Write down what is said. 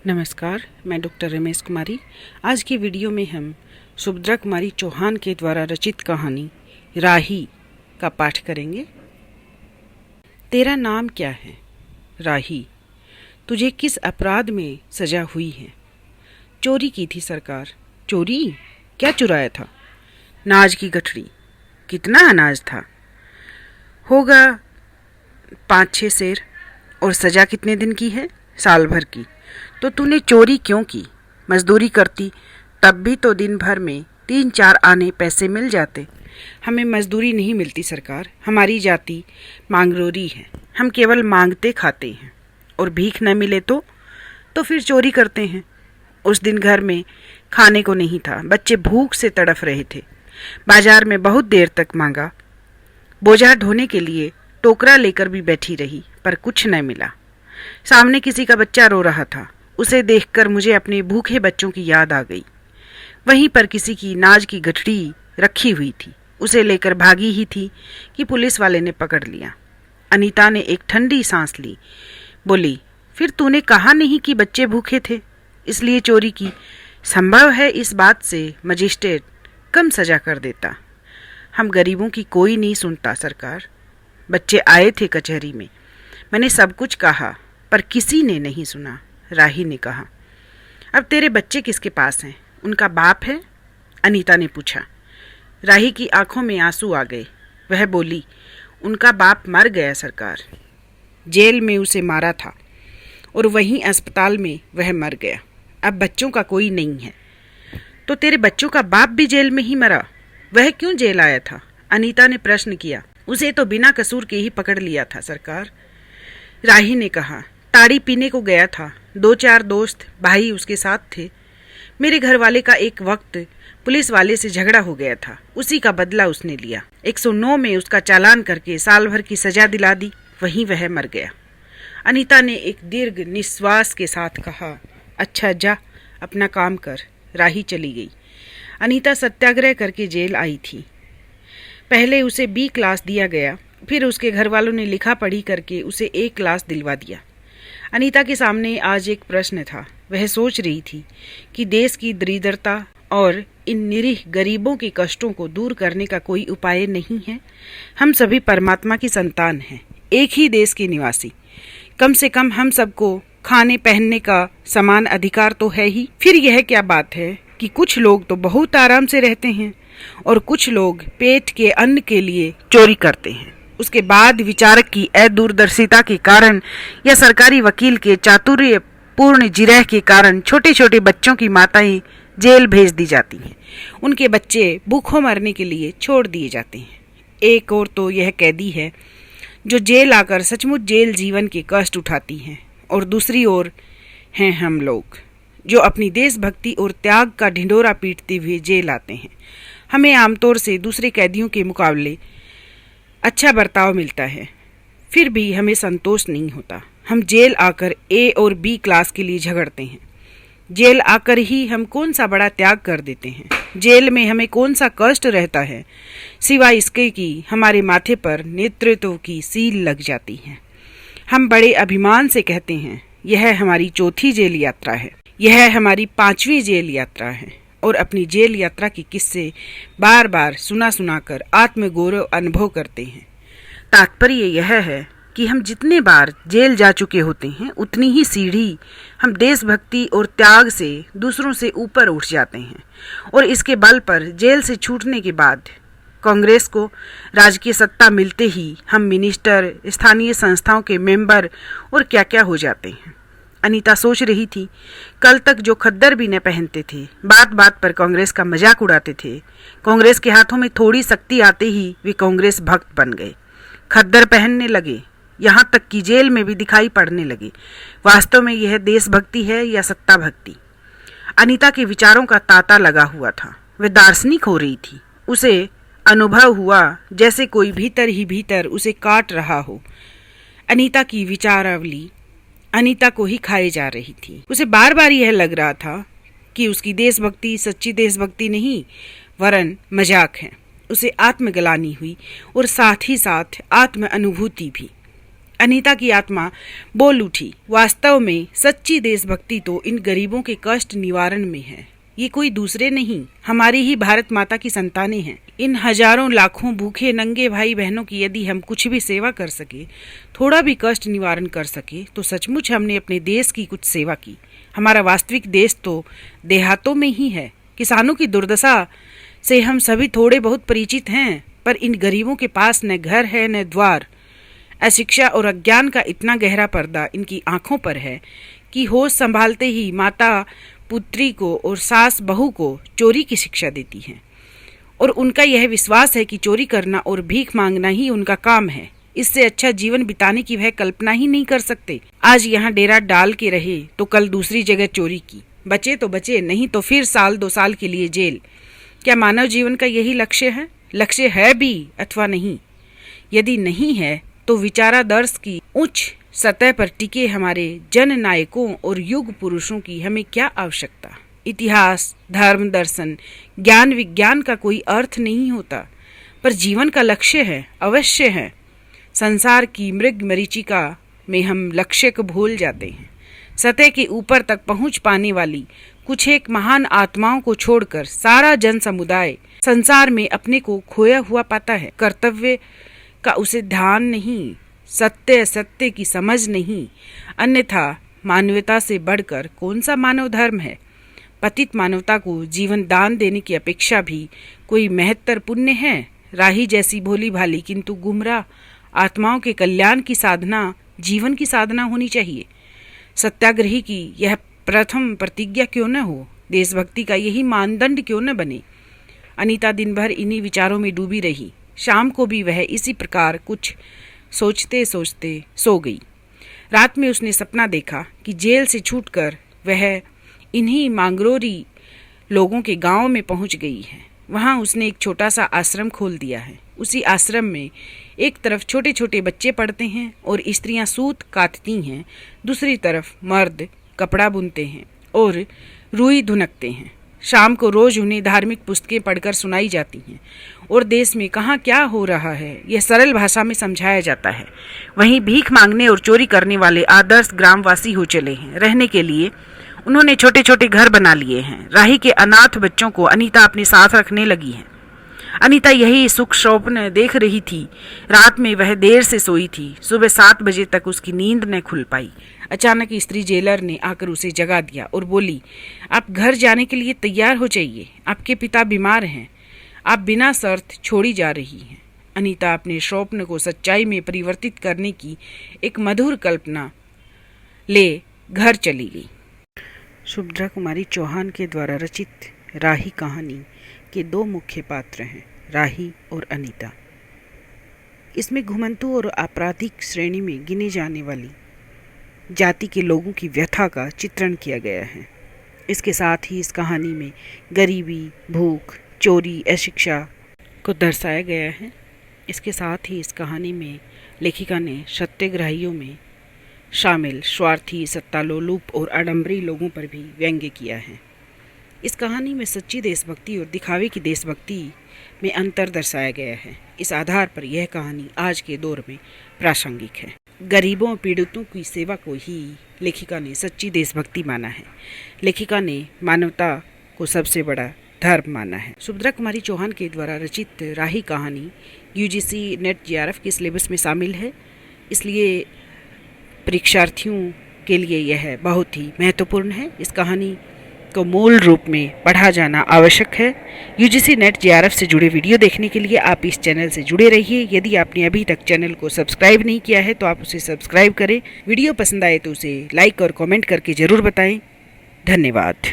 नमस्कार, मैं डॉक्टर रमेश कुमारी। आज की वीडियो में हम सुभद्रा कुमारी चौहान के द्वारा रचित कहानी राही का पाठ करेंगे। तेरा नाम क्या है? राही। तुझे किस अपराध में सजा हुई है? चोरी की थी सरकार। चोरी? क्या चुराया था? नाज की गठरी। कितना अनाज था? होगा 5-6 सेर। और सजा कितने दिन की है? साल भर की। तो तूने चोरी क्यों की? मजदूरी करती तब भी तो दिन भर में 3-4 आने पैसे मिल जाते। हमें मजदूरी नहीं मिलती सरकार। हमारी जाति मांगरोरी है। हम केवल मांगते खाते हैं और भीख न मिले तो फिर चोरी करते हैं। उस दिन घर में खाने को नहीं था। बच्चे भूख से तड़फ रहे थे। बाजार में बहुत देर तक मांगा। बोझा ढोने के लिए टोकरा लेकर भी बैठी रही पर कुछ न मिला। सामने किसी का बच्चा रो रहा था। उसे देखकर मुझे अपने भूखे बच्चों की याद आ गई। वहीं पर किसी की नाज की गठरी रखी हुई थी। उसे लेकर भागी ही थी कि पुलिस वाले ने पकड़ लिया। अनीता ने एक ठंडी सांस ली। बोली, फिर तूने कहा नहीं कि बच्चे भूखे थे इसलिए चोरी की? संभव है इस बात से मजिस्ट्रेट कम सजा कर देता। हम गरीबों की कोई नहीं सुनता सरकार। बच्चे आए थे कचहरी में। मैंने सब कुछ कहा पर किसी ने नहीं सुना। राही ने कहा, अब तेरे बच्चे किसके पास हैं? उनका बाप है? अनीता ने पूछा। राही की आंखों में आंसू आ गए। वह बोली, उनका बाप मर गया सरकार। जेल में उसे मारा था और वहीं अस्पताल में वह मर गया। अब बच्चों का कोई नहीं है। तो तेरे बच्चों का बाप भी जेल में ही मरा? वह क्यों जेल आया था? अनीता ने प्रश्न किया। उसे तो बिना कसूर के ही पकड़ लिया था सरकार। राही ने कहा, ताड़ी पीने को गया था। 2-4 दोस्त भाई उसके साथ थे। मेरे घर वाले का एक वक्त पुलिस वाले से झगड़ा हो गया था। उसी का बदला उसने लिया। 109 में उसका चालान करके साल भर की सजा दिला दी। वहीं वह मर गया। अनीता ने एक दीर्घ निश्वास के साथ कहा, अच्छा जा अपना काम कर। राही चली गई। अनीता सत्याग्रह करके जेल आई थी। पहले उसे B क्लास दिया गया। फिर उसके घर वालों ने लिखा पढ़ी करके उसे A क्लास दिलवा दिया। अनीता के सामने आज एक प्रश्न था। वह सोच रही थी कि देश की दरिद्रता और इन निरीह गरीबों के कष्टों को दूर करने का कोई उपाय नहीं है। हम सभी परमात्मा की संतान हैं, एक ही देश के निवासी। कम से कम हम सबको खाने पहनने का समान अधिकार तो है ही। फिर यह क्या बात है कि कुछ लोग तो बहुत आराम से रहते हैं और कुछ लोग पेट के अन्न के लिए चोरी करते हैं। उसके बाद विचारक की अदूरदर्शिता के कारण या सरकारी वकील के चातुर्य पूर्ण जिरह के कारण छोटे छोटे बच्चों की माताएं जेल भेज दी जाती हैं। उनके बच्चे भूखों मरने के लिए छोड़ दिए जाते हैं। एक और तो यह कैदी है जो जेल आकर सचमुच जेल जीवन के कष्ट उठाती हैं, और दूसरी ओर हैं हम लोग जो अपनी देशभक्ति और त्याग का ढिंढोरा पीटते हुए जेल आते हैं। हमें आमतौर से दूसरे कैदियों के मुकाबले अच्छा बर्ताव मिलता है, फिर भी हमें संतोष नहीं होता। हम जेल आकर A और B क्लास के लिए झगड़ते हैं। जेल आकर ही हम कौन सा बड़ा त्याग कर देते हैं? जेल में हमें कौन सा कष्ट रहता है सिवाय इसके कि हमारे माथे पर नेतृत्व की सील लग जाती है। हम बड़े अभिमान से कहते हैं, यह हमारी 4थी जेल यात्रा है, यह हमारी 5वीं जेल यात्रा है, और अपनी जेल यात्रा के किस्से बार बार सुना कर आत्मगौरव अनुभव करते हैं। तात्पर्य यह है कि हम जितने बार जेल जा चुके होते हैं उतनी ही सीढ़ी हम देशभक्ति और त्याग से दूसरों से ऊपर उठ जाते हैं, और इसके बल पर जेल से छूटने के बाद कांग्रेस को राजकीय सत्ता मिलते ही हम मिनिस्टर, स्थानीय संस्थाओं के मेंबर और क्या क्या हो जाते हैं। अनीता सोच रही थी, कल तक जो खद्दर भी न पहनते थे, बात बात पर कांग्रेस का मजाक उड़ाते थे, कांग्रेस के हाथों में थोड़ी शक्ति आते ही वे कांग्रेस भक्त बन गए, खद्दर पहनने लगे, यहाँ तक कि जेल में भी दिखाई पड़ने लगे। वास्तव में यह देशभक्ति है या सत्ता भक्ति? अनीता के विचारों का तांता लगा हुआ था। वह दार्शनिक हो रही थी। उसे अनुभव हुआ जैसे कोई भीतर ही भीतर उसे काट रहा हो। अनीता की विचारावली अनीता को ही खाए जा रही थी। उसे बार बार यह लग रहा था कि उसकी देशभक्ति सच्ची देशभक्ति नहीं वरन मजाक है। उसे आत्मग्लानि हुई और साथ ही साथ आत्म अनुभूति भी। अनीता की आत्मा बोल उठी, वास्तव में सच्ची देशभक्ति तो इन गरीबों के कष्ट निवारण में है। ये कोई दूसरे नहीं, हमारी ही भारत माता की संतानें हैं। इन हजारों लाखों भूखे नंगे भाई बहनों की यदि हम कुछ भी सेवा कर सके, थोड़ा भी कष्ट निवारण कर सके, तो सचमुच हमने अपने देश की कुछ सेवा की। हमारा वास्तविक देश तो देहातों में ही है। किसानों की दुर्दशा से हम सभी थोड़े बहुत परिचित हैं, पर इन गरीबों के पास न घर है न द्वार। अशिक्षा और अज्ञान का इतना गहरा पर्दा इनकी आंखों पर है कि होश संभालते ही माता पुत्री को और सास बहू को चोरी की शिक्षा देती हैं, और उनका यह विश्वास है कि चोरी करना और भीख मांगना ही उनका काम है। इससे अच्छा जीवन बिताने की वह कल्पना ही नहीं कर सकते। आज यहाँ डेरा डाल के रहे तो कल दूसरी जगह चोरी की, बचे तो बचे, नहीं तो फिर साल 2 साल के लिए जेल। क्या मानव जीवन का यही लक्ष्य है? लक्ष्य है भी अथवा नहीं? यदि नहीं है तो विचारादर्श की उच्च सतह पर टिके हमारे जन नायकों और युग पुरुषों की हमें क्या आवश्यकता? इतिहास, धर्म, दर्शन, ज्ञान, विज्ञान का कोई अर्थ नहीं होता, पर जीवन का लक्ष्य है, अवश्य है। संसार की मृग मरीचिका में हम लक्ष्य को भूल जाते हैं। सतह के ऊपर तक पहुंच पाने वाली कुछ एक महान आत्माओं को छोड़कर सारा जन समुदाय संसार में अपने को खोया हुआ पाता है। कर्तव्य का उसे ध्यान नहीं, सत्य सत्य की समझ नहीं, अन्यथा मानवता से बढ़कर कौन सा मानव धर्म है? पतित मानवता को जीवन दान देने की अपेक्षा भी कोई महत्तर पुण्य है? राही जैसी भोली भाली किंतु गुमराह आत्माओं के कल्याण की साधना जीवन की साधना होनी चाहिए। सत्याग्रही की यह प्रथम प्रतिज्ञा क्यों न हो? देशभक्ति का यही मानदंड क्यों न बने? अनीता दिन भर इन्हीं विचारों में डूबी रही। शाम को भी वह इसी प्रकार कुछ सोचते सोचते सो गई। रात में उसने सपना देखा कि जेल से छूटकर वह इन्हीं मांगरोरी लोगों के गांव में पहुंच गई है। वहां उसने एक छोटा सा आश्रम खोल दिया है। उसी आश्रम में एक तरफ छोटे छोटे बच्चे पढ़ते हैं और स्त्रियां सूत काटती हैं, दूसरी तरफ मर्द कपड़ा बुनते हैं और रुई धुनकते हैं। शाम को रोज उन्हें धार्मिक पुस्तकें पढ़कर सुनाई जाती हैं और देश में कहाँ क्या हो रहा है यह सरल भाषा में समझाया जाता है। वहीं भीख मांगने और चोरी करने वाले आदर्श ग्रामवासी हो चले हैं। रहने के लिए उन्होंने छोटे छोटे घर बना लिए हैं। राही के अनाथ बच्चों को अनीता अपने साथ रखने लगी है। अनीता यही सुख स्वप्न देख रही थी। रात में वह देर से सोई थी। सुबह 7 बजे तक उसकी नींद न खुल पाई। अचानक स्त्री जेलर ने आकर उसे जगा दिया और बोली, आप घर जाने के लिए तैयार हो जाइए, आपके पिता बीमार हैं, आप बिना शर्त छोड़ी जा रही हैं। अनीता अपने स्वप्न को सच्चाई में परिवर्तित करने की एक मधुर कल्पना ले घर चली गई। सुभद्रा कुमारी चौहान के द्वारा रचित राही कहानी के 2 मुख्य पात्र हैं, राही और अनीता। इसमें घुमंतु और आपराधिक श्रेणी में गिने जाने वाली जाति के लोगों की व्यथा का चित्रण किया गया है। इसके साथ ही इस कहानी में गरीबी, भूख, चोरी, अशिक्षा को दर्शाया गया है। इसके साथ ही इस कहानी में लेखिका ने सत्याग्रहियों में शामिल स्वार्थी, सत्तालोलुप और आडंबरी लोगों पर भी व्यंग्य किया है। इस कहानी में सच्ची देशभक्ति और दिखावे की देशभक्ति में अंतर दर्शाया गया है। इस आधार पर यह कहानी आज के दौर में प्रासंगिक है। गरीबों और पीड़ितों की सेवा को ही लेखिका ने सच्ची देशभक्ति माना है। लेखिका ने मानवता को सबसे बड़ा धर्म माना है। सुभद्रा कुमारी चौहान के द्वारा रचित राही कहानी यूजीसी नेट जेआरएफ के सिलेबस में शामिल है, इसलिए परीक्षार्थियों के लिए यह बहुत ही महत्वपूर्ण है। इस कहानी को मूल रूप में पढ़ा जाना आवश्यक है। यूजीसी नेट जेआरएफ से जुड़े वीडियो देखने के लिए आप इस चैनल से जुड़े रहिए। यदि आपने अभी तक चैनल को सब्सक्राइब नहीं किया है तो आप उसे सब्सक्राइब करें। वीडियो पसंद आए तो उसे लाइक और कमेंट करके ज़रूर बताएं। धन्यवाद।